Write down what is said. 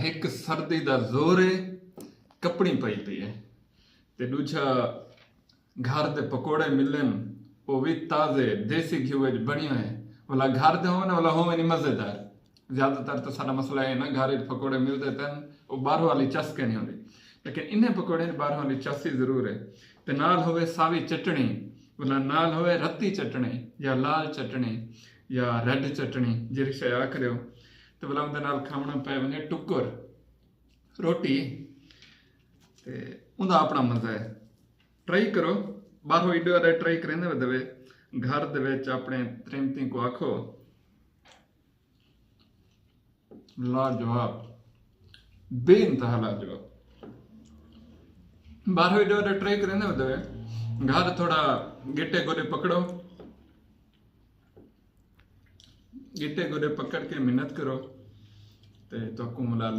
एक सर्दी दा जोर है, कपड़ी पई पई है, ते दूजा घर दे पकोड़े मिलन, वो भी ताजे देसी घी विच बनियो है। वाला घर दे हो ना, वाला हो नहीं मजेदार। ज्यादातर तो सारा मसला है ना, घर पकोड़े मिलते थे, वो बाहर वाली चस्के नहीं होती, लेकिन इन्हें पकोड़े बाहर वाली चस्सी जरूर है। ते नाल होवे सावी चटनी, वाला नाल होवे रत्ती चटनी या लाल चटनी या रेड चटनी, जिहड़ी शे आख रहे हो, तो वाला उनके नाल खावना पै वने टुकर रोटी, ते उनका अपना मजा है। ट्राई करो, बाहरों ईडो वाले ट्राई करेंदे दवे, घर दे विच अपने प्रेमती को आखो लाजवाब, बेइंतहा लाजवाब। बारह वीडियो ट्राई करें दवे, घर थोड़ा गिट्टे गोरे पकड़ो, गिट्टे गोरे पकड़ के मेहनत करो, तो मुला